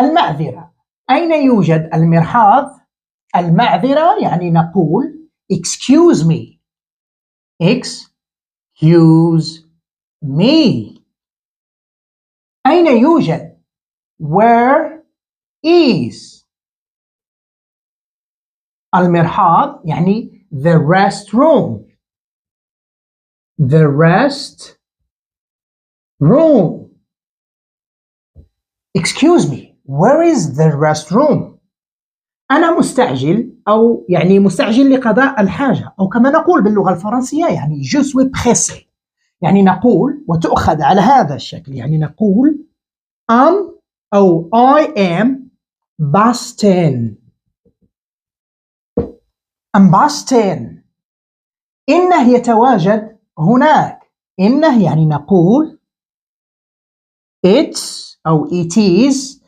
المعذرة، أين يوجد المرحاض؟ المعذرة يعني نقول excuse me. excuse me. أين يوجد؟ where is. المرحاض يعني the restroom. the restroom. excuse me, where is the restroom? أنا مستعجل، أو يعني مستعجل لقضاء الحاجة، أو كما نقول باللغة الفرنسية يعني je suis pressé. يعني نقول وتؤخذ على هذا الشكل، يعني نقول am أو I am busting. I'm busting. إنه يتواجد هناك. إنه يعني نقول it's أو it is